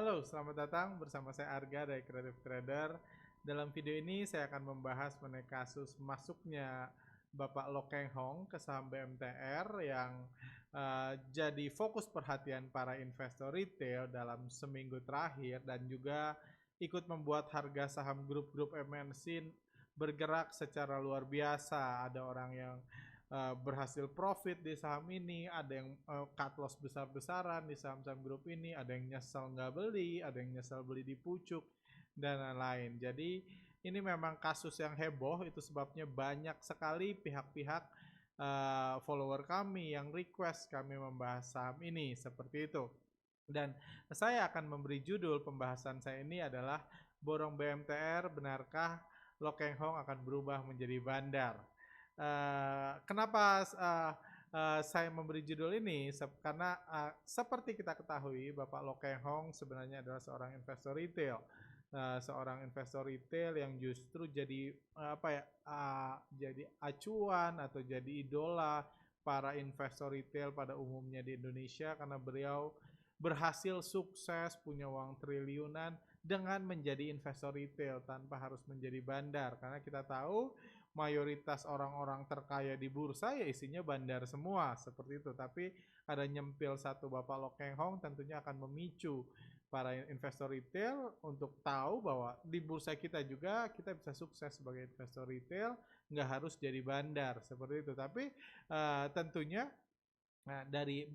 Halo, selamat datang bersama saya Arga dari Creative Trader. Dalam video ini saya akan membahas mengenai kasus masuknya Bapak Lo Keng Hong ke saham BMTR yang jadi fokus perhatian para investor retail dalam seminggu terakhir dan juga ikut membuat harga saham grup-grup MNC bergerak secara luar biasa. Ada orang yang berhasil profit di saham ini, ada yang cut loss besar-besaran di saham-saham grup ini, ada yang nyesel nggak beli, ada yang nyesel beli di pucuk, dan lain-lain. Jadi ini memang kasus yang heboh, itu sebabnya banyak sekali pihak-pihak follower kami yang request kami membahas saham ini, seperti itu. Dan saya akan memberi judul pembahasan saya ini adalah Borong BMTR, benarkah Lo Keng Hong akan berubah menjadi bandar? Kenapa saya memberi judul ini? Karena seperti kita ketahui, Bapak Lo Keng Hong sebenarnya adalah seorang investor retail, seorang investor retail yang justru jadi jadi acuan atau jadi idola para investor retail pada umumnya di Indonesia karena beliau berhasil sukses punya uang triliunan dengan menjadi investor retail tanpa harus menjadi bandar, karena kita tahu mayoritas orang-orang terkaya di bursa ya isinya bandar semua seperti itu. Tapi ada nyempil satu Bapak Lo Keng Hong tentunya akan memicu para investor retail untuk tahu bahwa di bursa kita juga kita bisa sukses sebagai investor retail, nggak harus jadi bandar seperti itu. Tapi tentunya dari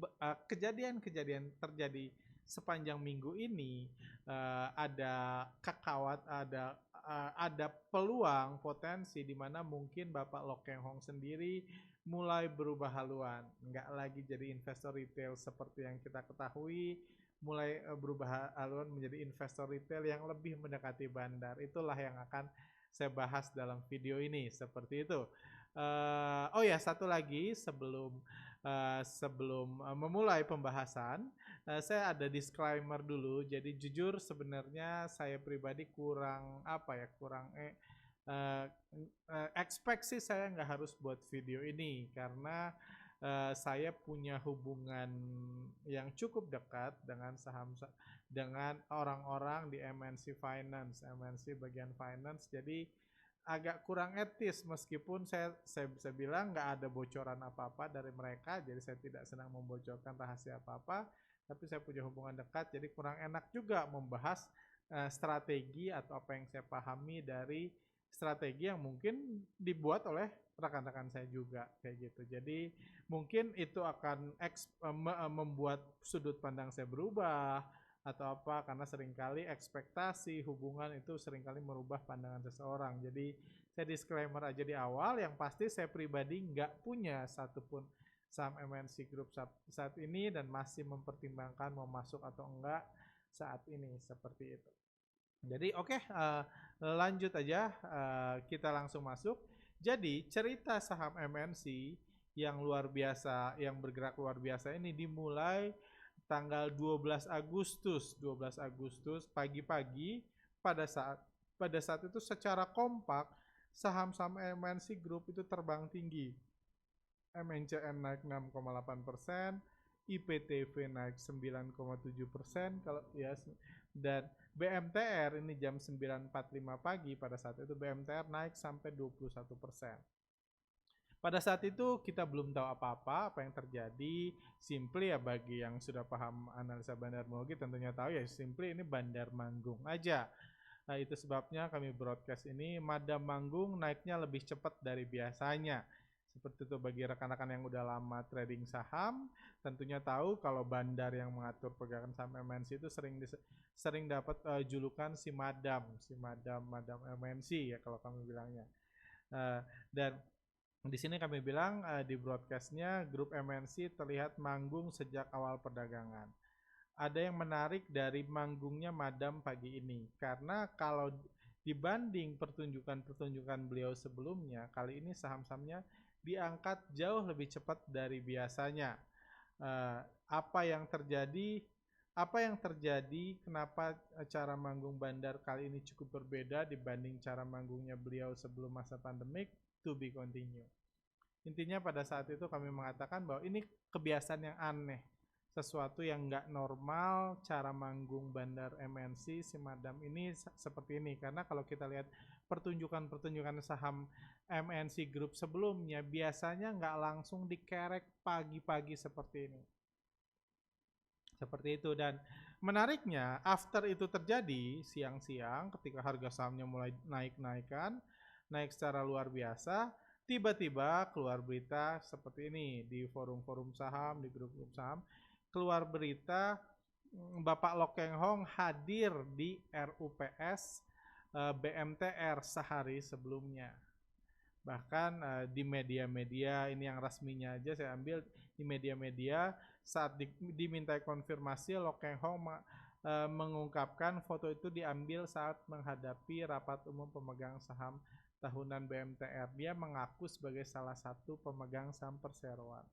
kejadian-kejadian terjadi sepanjang minggu ini, ada peluang potensi di mana mungkin Bapak Lo Keng Hong sendiri mulai berubah haluan, nggak lagi jadi investor retail seperti yang kita ketahui, mulai berubah haluan menjadi investor retail yang lebih mendekati bandar. Itulah yang akan saya bahas dalam video ini, seperti itu. Oh ya, satu lagi sebelum memulai pembahasan, saya ada disclaimer dulu. Jadi jujur sebenarnya saya pribadi kurang expect sih saya nggak harus buat video ini karena saya punya hubungan yang cukup dekat dengan orang-orang di MNC Finance, MNC bagian finance. Jadi agak kurang etis meskipun saya bisa bilang nggak ada bocoran apa-apa dari mereka, jadi saya tidak sedang membocorkan rahasia apa-apa, tapi saya punya hubungan dekat, jadi kurang enak juga membahas strategi atau apa yang saya pahami dari strategi yang mungkin dibuat oleh rekan-rekan saya juga kayak gitu. Jadi mungkin itu akan membuat sudut pandang saya berubah atau apa, karena seringkali ekspektasi hubungan itu seringkali merubah pandangan seseorang. Jadi saya disclaimer aja di awal, yang pasti saya pribadi nggak punya satupun saham MNC Group saat ini dan masih mempertimbangkan mau masuk atau enggak saat ini, seperti itu. Jadi oke, lanjut aja, kita langsung masuk. Jadi cerita saham MNC yang luar biasa, yang bergerak luar biasa ini dimulai tanggal 12 Agustus pagi-pagi. Pada saat itu secara kompak saham-saham MNC Group itu terbang tinggi. MNCN naik 6,8%, IPTV naik 9,7% kalau ya, dan BMTR ini jam 9.45 pagi pada saat itu BMTR naik sampai 21%. Pada saat itu kita belum tahu apa yang terjadi. Simply ya, bagi yang sudah paham analisa bandarmologi tentunya tahu ya, simply ini bandar manggung aja. Nah, itu sebabnya kami broadcast ini Madam Manggung naiknya lebih cepat dari biasanya. Seperti itu, bagi rekan-rekan yang udah lama trading saham tentunya tahu kalau bandar yang mengatur pergerakan saham MNC itu sering dapat julukan si Madam MNC ya kalau kami bilangnya. Dan di sini kami bilang di broadcastnya grup MNC terlihat manggung sejak awal perdagangan. Ada yang menarik dari manggungnya Madam pagi ini, karena kalau dibanding pertunjukan beliau sebelumnya, kali ini saham-sahamnya diangkat jauh lebih cepat dari biasanya. Apa yang terjadi, kenapa cara manggung bandar kali ini cukup berbeda dibanding cara manggungnya beliau sebelum masa pandemik, to be continue. Intinya pada saat itu kami mengatakan bahwa ini kebiasaan yang aneh. sesuatu yang nggak normal cara manggung bandar MNC Simadam ini seperti ini. Karena kalau kita lihat pertunjukan-pertunjukan saham MNC Group sebelumnya biasanya nggak langsung dikerek pagi-pagi seperti ini. Seperti itu. Dan menariknya after itu terjadi siang-siang ketika harga sahamnya mulai naik secara luar biasa, tiba-tiba keluar berita seperti ini di forum-forum saham, di grup-grup saham, keluar berita Bapak Lo Keng Hong hadir di RUPS BMTR sehari sebelumnya. Bahkan di media-media ini yang resminya aja saya ambil, di media-media saat dimintai konfirmasi Lo Keng Hong mengungkapkan foto itu diambil saat menghadapi rapat umum pemegang saham tahunan BMTR. Dia mengaku sebagai salah satu pemegang saham perseroan.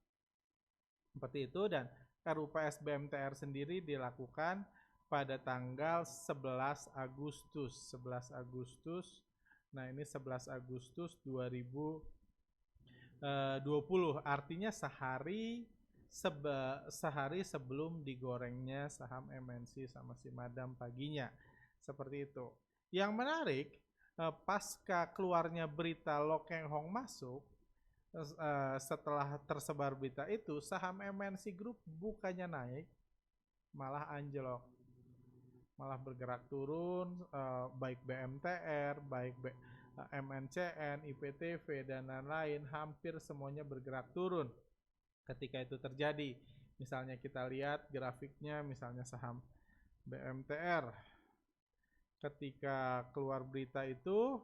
Seperti itu. Dan RUPS BMTR sendiri dilakukan pada tanggal 11 Agustus. 11 Agustus. Nah, ini 11 Agustus 2020. Artinya sehari sebelum digorengnya saham MNC sama Simadam paginya. Seperti itu. Yang menarik, pasca keluarnya berita Lo Keng Hong masuk, setelah tersebar berita itu, saham MNC Group bukannya naik, malah anjlok, malah bergerak turun, baik BMTR, baik MNCN, IPTV, dan lain-lain, hampir semuanya bergerak turun ketika itu terjadi. Misalnya kita lihat grafiknya, misalnya saham BMTR, ketika keluar berita itu,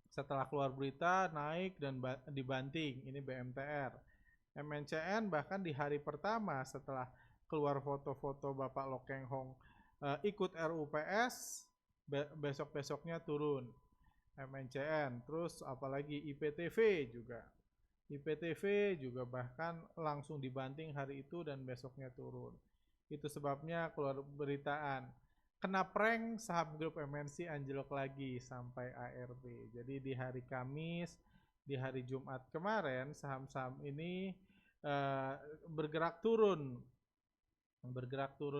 setelah keluar berita naik dan dibanting, ini BMTR. MNCN bahkan di hari pertama setelah keluar foto-foto Bapak Lo Keng Hong ikut RUPS, besok-besoknya turun MNCN. Terus apalagi IPTV juga. IPTV juga bahkan langsung dibanting hari itu dan besoknya turun. Itu sebabnya keluar beritaan, kena prank saham grup MNC anjlok lagi sampai ARB. Jadi di hari Kamis, di hari Jumat kemarin saham-saham ini bergerak turun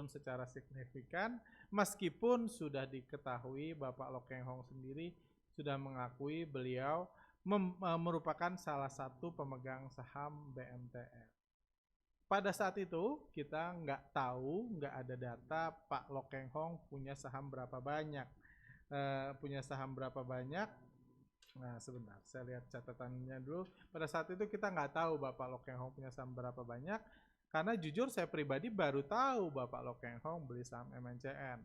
secara signifikan, meskipun sudah diketahui Bapak Lo Keng Hong sendiri sudah mengakui beliau merupakan salah satu pemegang saham BMTR. Pada saat itu kita nggak tahu, nggak ada data Pak Lo Keng Hong punya saham berapa banyak. Nah sebentar, saya lihat catatannya dulu. Pada saat itu kita nggak tahu Bapak Lo Keng Hong punya saham berapa banyak, karena jujur saya pribadi baru tahu Bapak Lo Keng Hong beli saham MNCN.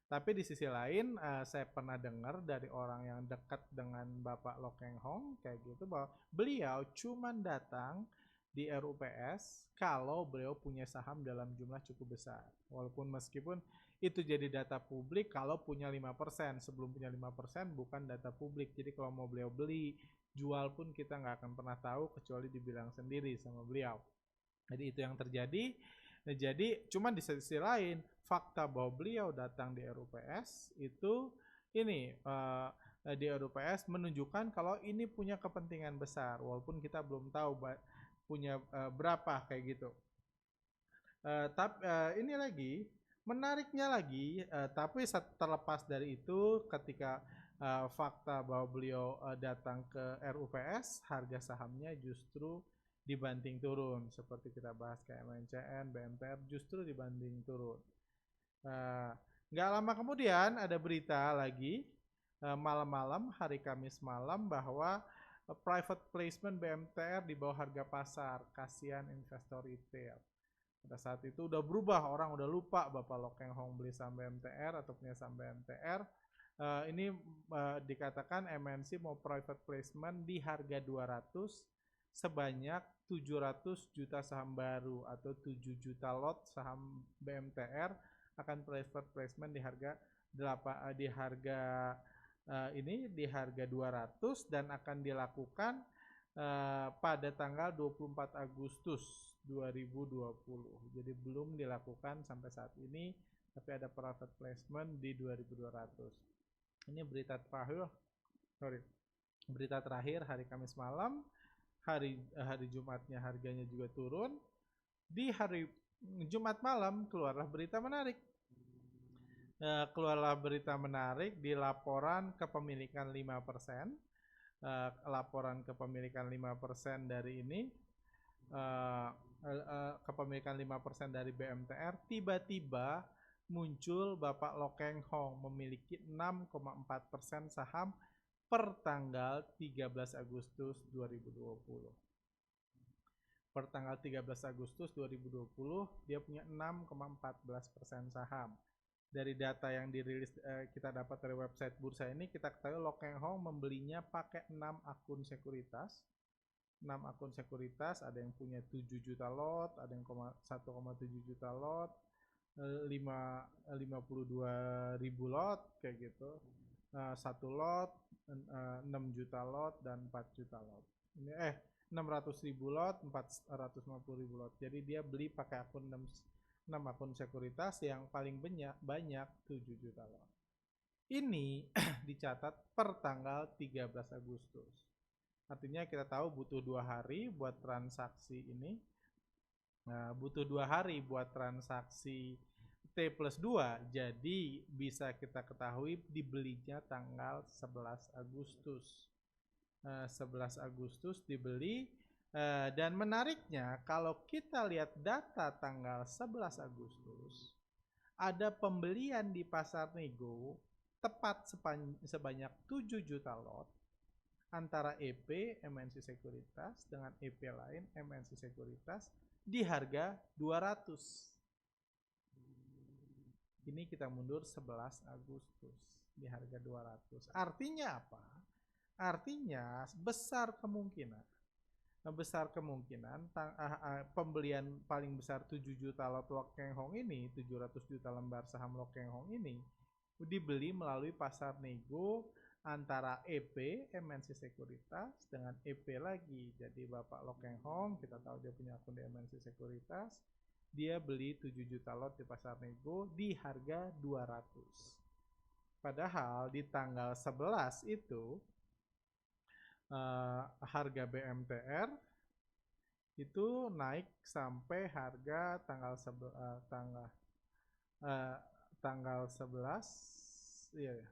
Tapi di sisi lain saya pernah dengar dari orang yang dekat dengan Bapak Lo Keng Hong kayak gitu, bahwa beliau cuma datang di RUPS kalau beliau punya saham dalam jumlah cukup besar. Walaupun meskipun itu jadi data publik kalau punya 5%. Sebelum punya 5% bukan data publik. Jadi kalau mau beliau beli, jual pun kita nggak akan pernah tahu kecuali dibilang sendiri sama beliau. Jadi itu yang terjadi. Nah, jadi cuman di sisi lain, fakta bahwa beliau datang di RUPS itu ini di RUPS menunjukkan kalau ini punya kepentingan besar, walaupun kita belum tahu punya berapa kayak gitu. Tapi ini lagi menariknya lagi, tapi terlepas dari itu, ketika fakta bahwa beliau datang ke RUPS, harga sahamnya justru dibanting turun. Seperti kita bahas kayak MNCN, BMTR justru dibanting turun. Nggak lama kemudian ada berita lagi malam-malam hari Kamis malam bahwa private placement BMTR di bawah harga pasar, kasihan investor retail. Pada saat itu udah berubah, orang udah lupa Bapak Lo Keng Hong beli saham BMTR atau punya saham BMTR. Ini dikatakan MNC mau private placement di harga 200 sebanyak 700 juta saham baru atau 7 juta lot saham BMTR akan private placement di harga 200 dan akan dilakukan pada tanggal 24 Agustus 2020. Jadi belum dilakukan sampai saat ini, tapi ada private placement di 2200. Ini berita terakhir hari Kamis malam. Hari Jumatnya harganya juga turun. Di hari Jumat malam keluarlah berita menarik. Keluarlah berita menarik di laporan kepemilikan 5%. Laporan kepemilikan 5% dari ini, kepemilikan 5% dari BMTR, tiba-tiba muncul Bapak Lo Keng Hong memiliki 6,4% saham per tanggal 13 Agustus 2020. Per tanggal 13 Agustus 2020 dia punya 6,14% saham. Dari data yang dirilis kita dapat dari website bursa ini, kita ketahui Lo Keng Hong membelinya pakai 6 akun sekuritas. 6 akun sekuritas, ada yang punya 7 juta lot, ada yang 1,7 juta lot, 52.000 lot kayak gitu. 1 lot, 6 juta lot dan 4 juta lot. Ini 600.000 lot, 450.000 lot. Jadi dia beli pakai akun 6 akun sekuritas yang paling banyak 7 juta lot. Ini dicatat per tanggal 13 Agustus. Artinya kita tahu butuh 2 hari buat transaksi ini. Nah, butuh 2 hari buat transaksi T+2. Jadi bisa kita ketahui dibelinya tanggal 11 Agustus. 11 Agustus dibeli. Dan menariknya kalau kita lihat data tanggal 11 Agustus, ada pembelian di pasar nego tepat sebanyak 7 juta lot antara EP MNC Sekuritas dengan EP lain MNC Sekuritas di harga 200. Ini kita mundur 11 Agustus di harga 200. Artinya apa? Artinya besar kemungkinan pembelian paling besar 7 juta lot Lo Keng Hong ini, 700 juta lembar saham Lo Keng Hong ini dibeli melalui pasar nego antara EP MNC Sekuritas dengan EP lagi. Jadi Bapak Lo Keng Hong, kita tahu dia punya akun di MNC Sekuritas, dia beli 7 juta lot di pasar nego di harga 200. Padahal di tanggal 11 itu harga BMTR itu naik sampai harga tanggal 11 iya ya.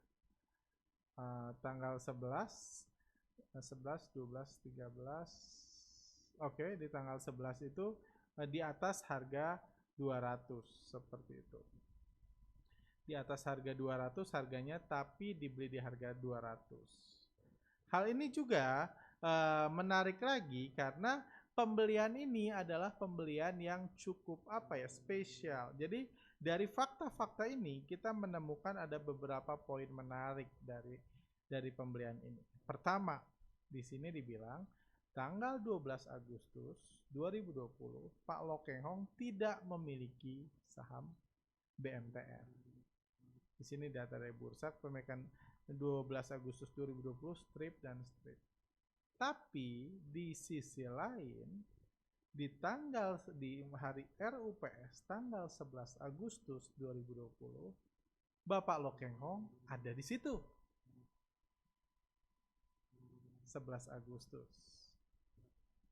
Tanggal 11 12 13. Oke, di tanggal 11 itu di atas harga 200 seperti itu. Di atas harga 200 harganya, tapi dibeli di harga 200. Hal ini juga menarik lagi karena pembelian ini adalah pembelian yang cukup spesial. Jadi dari fakta-fakta ini kita menemukan ada beberapa poin menarik dari pembelian ini. Pertama, di sini dibilang tanggal 12 Agustus 2020 Pak Lo Keng Hong tidak memiliki saham BMTR. Di sini data dari bursa pemilikan 12 Agustus 2020 strip dan strip. Tapi di sisi lain di hari RUPS tanggal 11 Agustus 2020 Bapak Lo Keng Hong ada di situ. 11 Agustus.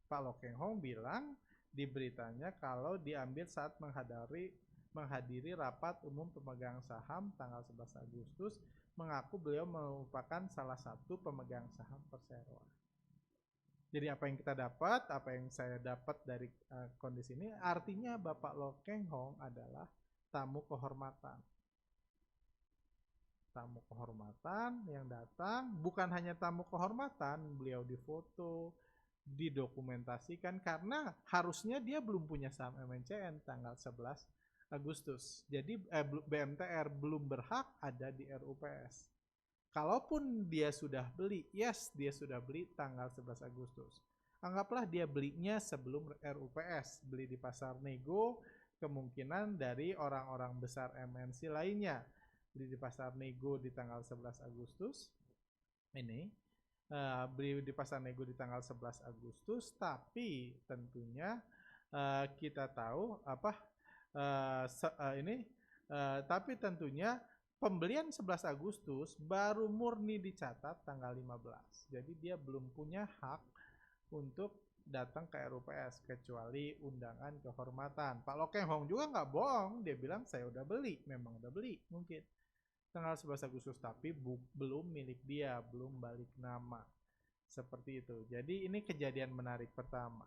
Pak Lo Keng Hong bilang di beritanya kalau diambil saat menghadiri rapat umum pemegang saham tanggal 11 Agustus, mengaku beliau merupakan salah satu pemegang saham perseroan. Jadi apa yang kita dapat, apa yang saya dapat dari kondisi ini, artinya Bapak Lo Keng Hong adalah tamu kehormatan. Tamu kehormatan yang datang, bukan hanya tamu kehormatan, beliau difoto, didokumentasikan, karena harusnya dia belum punya saham MNCN tanggal 11 Agustus. Jadi BMTR belum berhak ada di RUPS. Kalaupun dia sudah beli, yes, dia sudah beli tanggal 11 Agustus. Anggaplah dia belinya sebelum RUPS, beli di pasar nego, kemungkinan dari orang-orang besar MNC lainnya. Beli di pasar nego di tanggal 11 Agustus. Ini beli di pasar nego di tanggal 11 Agustus, tapi tentunya kita tahu tapi tentunya pembelian 11 Agustus baru murni dicatat tanggal 15. Jadi dia belum punya hak untuk datang ke RUPS kecuali undangan kehormatan. Pak Lokeng Hong juga nggak bohong, dia bilang saya udah beli, memang udah beli mungkin tanggal 11 Agustus, tapi belum milik dia, belum balik nama. Seperti itu. Jadi ini kejadian menarik pertama,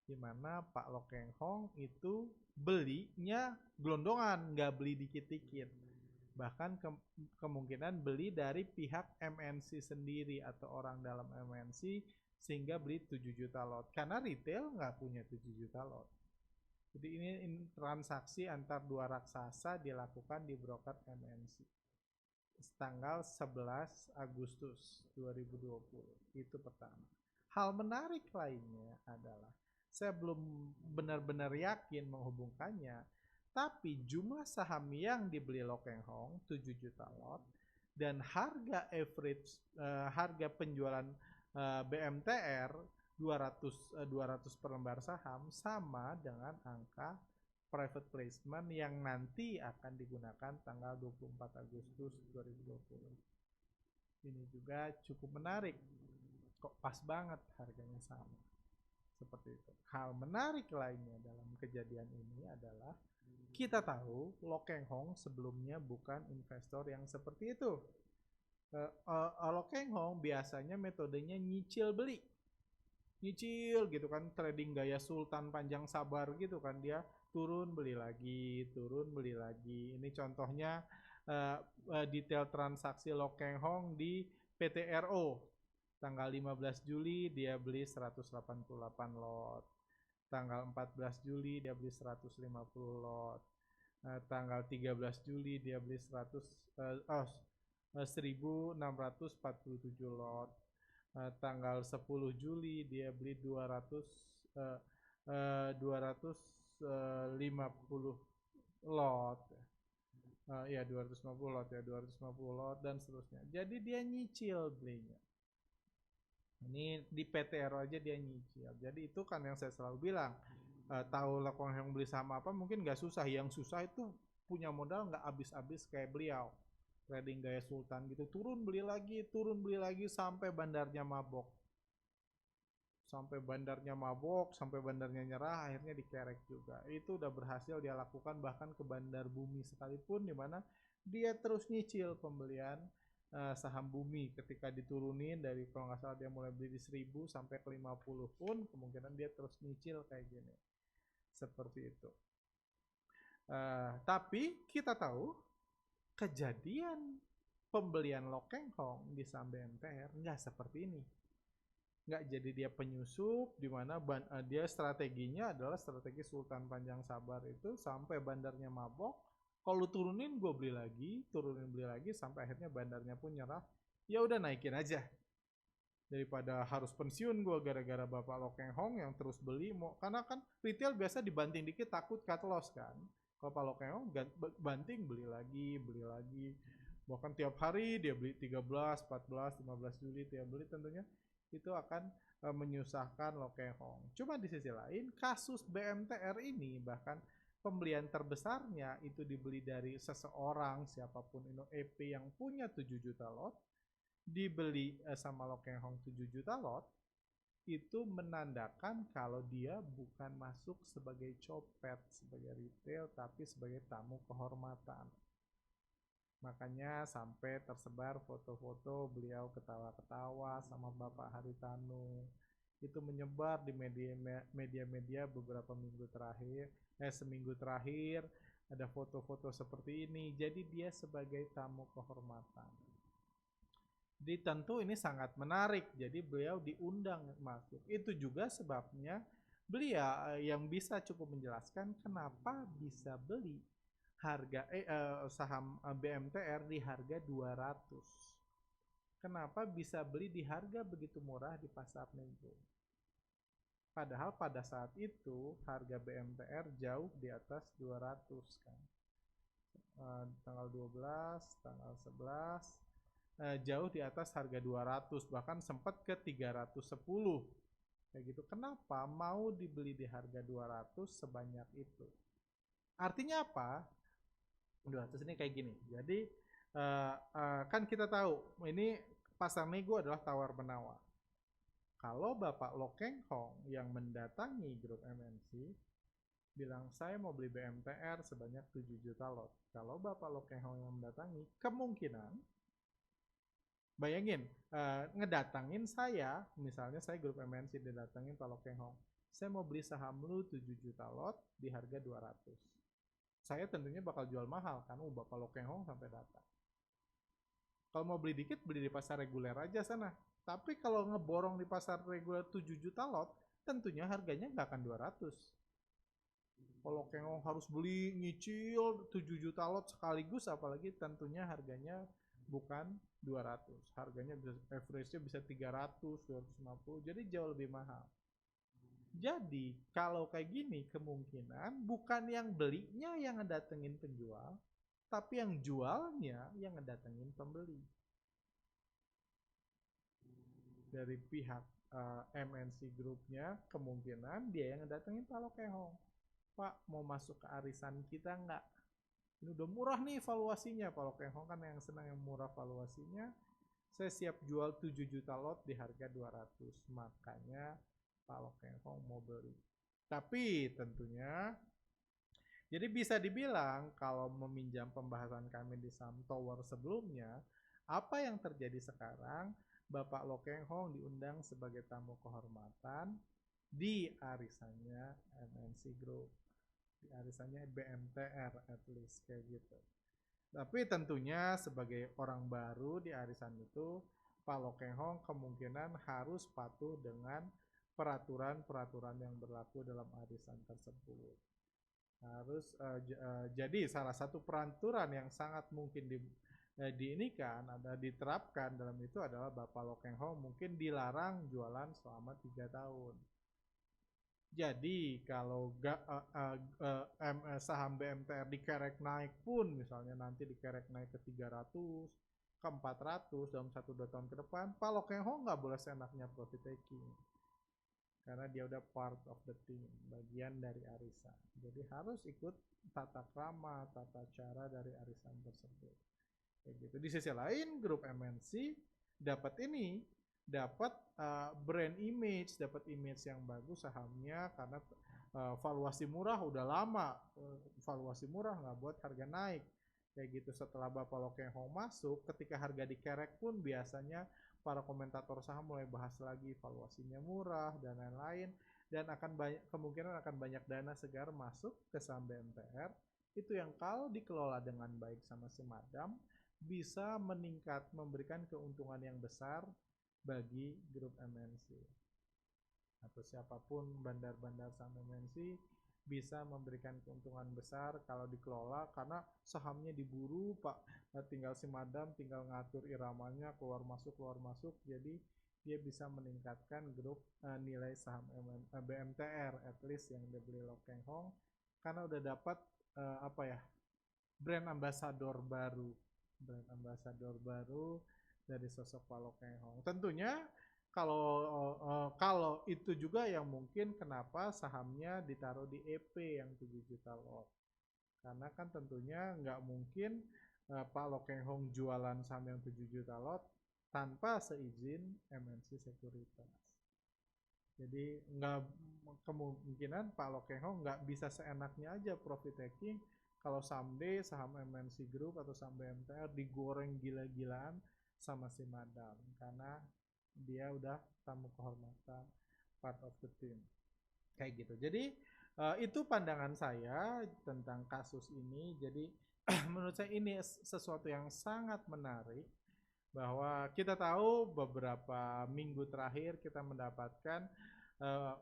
di mana Pak Lokeng Hong itu belinya gelondongan, nggak beli dikit-dikit. Bahkan kemungkinan beli dari pihak MNC sendiri atau orang dalam MNC, sehingga beli 7 juta lot. Karena retail nggak punya 7 juta lot. Jadi ini transaksi antar dua raksasa dilakukan di broker MNC. Tanggal 11 Agustus 2020. Itu pertama. Hal menarik lainnya adalah, saya belum benar-benar yakin menghubungkannya, tapi jumlah saham yang dibeli Lokeng Hong 7 juta lot dan harga average harga penjualan BMTR 200 per lembar saham sama dengan angka private placement yang nanti akan digunakan tanggal 24 Agustus 2020. Ini juga cukup menarik. Kok pas banget harganya sama. Seperti itu. Hal menarik lainnya dalam kejadian ini adalah, kita tahu Lokeng Hong sebelumnya bukan investor yang seperti itu. Lokeng Hong biasanya metodenya nyicil beli. Nyicil gitu kan, trading gaya sultan panjang sabar gitu kan, dia turun beli lagi, turun beli lagi. Ini contohnya detail transaksi Lokeng Hong di PTRO. Tanggal 15 Juli dia beli 188 lot. Tanggal 14 Juli dia beli 150 lot. Tanggal 13 Juli dia beli 1647 lot. Tanggal 10 Juli dia beli 250 lot. Ya 250 lot ya, 250 lot dan seterusnya. Jadi dia nyicil belinya. Ini di PTR aja dia nyicil. Jadi itu kan yang saya selalu bilang, tahu Lokeng Hong beli saham apa mungkin nggak susah. Yang susah itu punya modal nggak habis-habis kayak beliau, trading gaya sultan gitu, turun beli lagi sampai bandarnya mabok. Sampai bandarnya nyerah, akhirnya dikerek juga. Itu udah berhasil dia lakukan bahkan ke bandar Bumi sekalipun, dimana dia terus nyicil pembelian saham Bumi. Ketika diturunin dari, kalau nggak salah dia mulai beli di 1000 sampai ke 50 pun, kemungkinan dia terus nyicil kayak gini. Seperti itu. Tapi kita tahu kejadian pembelian Lokeng Hong di saham BMTR nggak seperti ini. Nggak jadi dia penyusup, di mana dia strateginya adalah strategi sultan panjang sabar itu, sampai bandarnya mabok. Kalau turunin gue beli lagi sampai akhirnya bandarnya pun nyerah. Ya udah naikin aja, daripada harus pensiun gue gara-gara bapak Lokeng Hong yang terus beli. Karena kan retail biasa dibanting dikit takut cut loss kan. Kalau Pak Lokeng Hong banting beli lagi. Bahkan tiap hari dia beli 13, 14, 15 Juli tiap beli, tentunya itu akan menyusahkan Lokeng Hong. Cuma di sisi lain, kasus BMTR ini bahkan pembelian terbesarnya itu dibeli dari seseorang, siapapun itu, EP yang punya 7 juta lot, dibeli sama Lokeng Hong 7 juta lot, itu menandakan kalau dia bukan masuk sebagai copet, sebagai retail, tapi sebagai tamu kehormatan. Makanya sampai tersebar foto-foto beliau ketawa-ketawa sama Bapak Haritanu. Itu menyebar di media-media beberapa minggu terakhir, seminggu terakhir ada foto-foto seperti ini. Jadi dia sebagai tamu kehormatan. Jadi tentu ini sangat menarik. Jadi beliau diundang masuk. Itu juga sebabnya beliau yang bisa cukup menjelaskan kenapa bisa beli harga saham BMTR di harga 200. Kenapa bisa beli di harga begitu murah di pasar Nego? Padahal pada saat itu harga BMTR jauh di atas 200 kan. Tanggal 12, tanggal 11 jauh di atas harga 200, bahkan sempat ke 310. Kayak gitu. Kenapa mau dibeli di harga 200 sebanyak itu? Artinya apa? 200 ini kayak gini. Jadi kan kita tahu ini pasar nego adalah tawar menawar. Kalau Bapak Lo Keng Hong yang mendatangi grup MNC bilang saya mau beli BMTR sebanyak 7 juta lot. Kalau Bapak Lo Keng Hong yang mendatangi, kemungkinan bayangin ngedatangin saya, misalnya saya grup MNC didatangin Pak Lo Keng Hong. Saya mau beli saham lu 7 juta lot di harga 200. Saya tentunya bakal jual mahal kan, Bapak Lo Keng Hong sampai datang. Kalau mau beli dikit, beli di pasar reguler aja sana. Tapi kalau ngeborong di pasar reguler 7 juta lot, tentunya harganya nggak akan 200. Kalau Kengong harus beli nyicil 7 juta lot sekaligus, apalagi tentunya harganya bukan 200. Harganya bisa average-nya bisa 300, 250, jadi jauh lebih mahal. Jadi kalau kayak gini kemungkinan bukan yang belinya yang ngedatengin penjual, tapi yang jualnya yang ngedatengin pembeli. Dari pihak MNC Groupnya kemungkinan dia yang ngedatengin Pak Lo Keng Hong. Pak mau masuk ke arisan kita nggak? Ini udah murah nih valuasinya. Pak Lo Keng Hong kan yang senang yang murah valuasinya. Saya siap jual 7 juta lot di harga 200. Makanya Pak Lo Keng Hong mau beli. Tapi tentunya jadi bisa dibilang kalau meminjam pembahasan kami di Saham Tower sebelumnya, apa yang terjadi sekarang, Bapak Lo Keng Hong diundang sebagai tamu kehormatan di arisannya MNC Group, di arisannya BMTR at least kayak gitu. Tapi tentunya sebagai orang baru di arisan itu, Pak Lo Keng Hong kemungkinan harus patuh dengan peraturan-peraturan yang berlaku dalam arisan tersebut. Harus jadi salah satu peraturan yang sangat mungkin diinikan ada diterapkan dalam itu adalah Bapak Lo Keng Hong mungkin dilarang jualan selama 3 tahun. Jadi kalau saham BMTR dikerek naik pun, misalnya nanti dikerek naik ke 300, ke 400 dalam 1-2 tahun ke depan, Pak Lo Keng Hong nggak boleh seenaknya profit taking. Karena dia udah part of the team, bagian dari arisan. Jadi harus ikut tata krama, tata cara dari arisan tersebut. Kayak gitu. Di sisi lain, grup MNC dapat ini, dapat brand image, dapat image yang bagus sahamnya karena valuasi murah udah lama, valuasi murah nggak buat harga naik. Kayak gitu. Setelah Bapak Lo Keng Hong masuk, ketika harga dikerek pun biasanya para komentator saham mulai bahas lagi valuasinya murah dan lain-lain, dan akan banyak kemungkinan akan banyak dana segar masuk ke saham BMTR itu yang kalau dikelola dengan baik sama si Madam bisa meningkat memberikan keuntungan yang besar bagi grup MNC atau siapapun bandar-bandar saham MNC bisa memberikan keuntungan besar kalau dikelola karena sahamnya diburu Pak, tinggal si Madam tinggal ngatur iramanya keluar masuk jadi dia bisa meningkatkan grup nilai saham BMTR at least yang dibeli Lo Keng Hong karena udah dapat brand ambassador baru dari sosok Pak Lo Keng Hong. Tentunya kalau itu juga yang mungkin kenapa sahamnya ditaruh di EP yang 7 juta lot. Karena kan tentunya nggak mungkin Pak Lo Keng Hong jualan saham yang 7 juta lot tanpa seizin MNC Sekuritas. Jadi nggak kemungkinan Pak Lo Keng Hong nggak bisa seenaknya aja profit taking kalau someday saham MNC Group atau saham BMTR digoreng gila-gilaan sama si Madam karena dia udah tamu kehormatan part of the team kayak gitu. Jadi itu pandangan saya tentang kasus ini. Jadi menurut saya ini sesuatu yang sangat menarik bahwa kita tahu beberapa minggu terakhir kita mendapatkan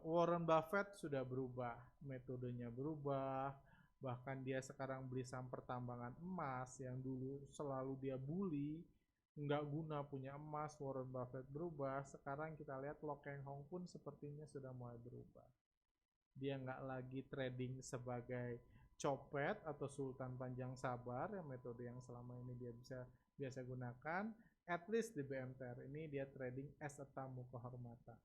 Warren Buffett sudah berubah, metodenya berubah, bahkan dia sekarang beli saham pertambangan emas yang dulu selalu dia bully nggak guna punya emas. Warren Buffett berubah. Sekarang kita lihat Lo Keng Hong pun sepertinya sudah mulai berubah. Dia nggak lagi trading sebagai copet atau sultan panjang sabar yang metode yang selama ini dia biasa gunakan. At least di BMTR ini dia trading as a tamu kehormatan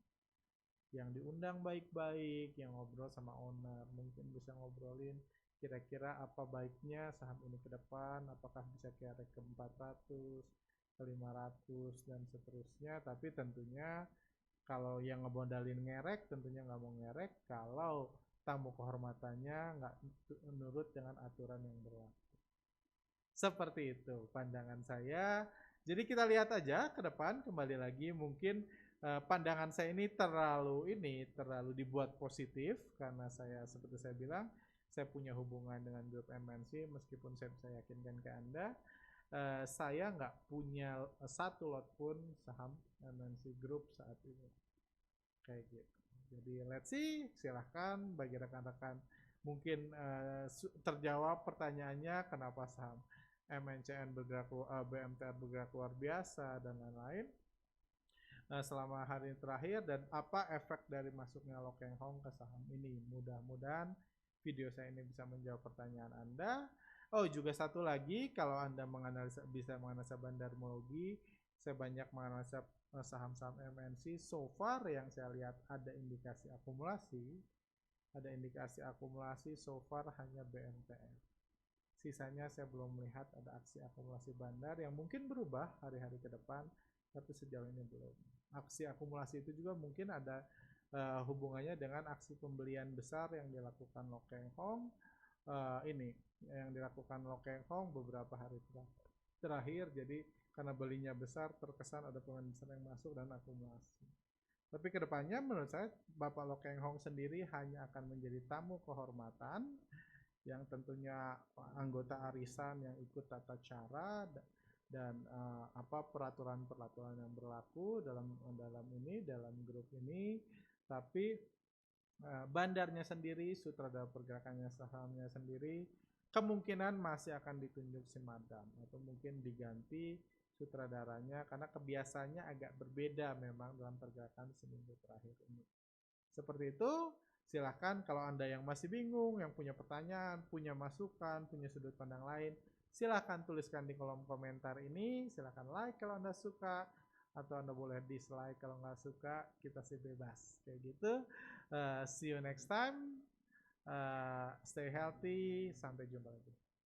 yang diundang baik-baik, yang ngobrol sama owner, mungkin bisa ngobrolin kira-kira apa baiknya saham ini ke depan, apakah bisa kerek ke 400 ke 500 dan seterusnya. Tapi tentunya Kalau yang ngebondalin ngerek tentunya nggak mau ngerek kalau tamu kehormatannya nggak nurut dengan aturan yang berlaku. Seperti itu pandangan saya. Jadi kita lihat aja ke depan kembali lagi mungkin pandangan saya ini terlalu dibuat positif karena saya seperti saya bilang saya punya hubungan dengan grup MNC meskipun saya bisa yakinkan ke Anda saya nggak punya satu lot pun saham MNC Group saat ini kayak gitu. Jadi let's see silahkan bagi rekan-rekan mungkin terjawab pertanyaannya kenapa saham MNCN bergerak BMTR bergerak luar biasa dan lain-lain selama hari terakhir dan apa efek dari masuknya Lokeng Hong ke saham ini. Mudah-mudahan video saya ini bisa menjawab pertanyaan Anda. Oh, juga satu lagi, kalau Anda bisa menganalisa bandarmologi, saya banyak menganalisa saham-saham MNC. So far yang saya lihat ada indikasi akumulasi. Ada indikasi akumulasi so far hanya BMTR. Sisanya saya belum melihat ada aksi akumulasi bandar yang mungkin berubah hari-hari ke depan, tapi sejauh ini belum. Aksi akumulasi itu juga mungkin ada hubungannya dengan aksi pembelian besar yang dilakukan Lokeng Hong ini yang dilakukan Lokeng Hong beberapa hari terakhir. Jadi karena belinya besar terkesan ada pemain besar yang masuk dan akumulasi. Tapi kedepannya menurut saya Bapak Lokeng Hong sendiri hanya akan menjadi tamu kehormatan yang tentunya anggota arisan yang ikut tata cara dan apa peraturan-peraturan yang berlaku dalam grup ini. Tapi bandarnya sendiri, sutradara pergerakannya sahamnya sendiri kemungkinan masih akan ditunjuk si Madam atau mungkin diganti sutradaranya karena kebiasaannya agak berbeda memang dalam pergerakan seminggu terakhir ini. Seperti itu. Silahkan kalau Anda yang masih bingung, yang punya pertanyaan, punya masukan, punya sudut pandang lain, silahkan tuliskan di kolom komentar ini. Silahkan like kalau Anda suka, atau Anda boleh dislike kalau nggak suka, kita sih bebas. Kayak gitu. See you next time. Stay healthy. Sampai jumpa lagi.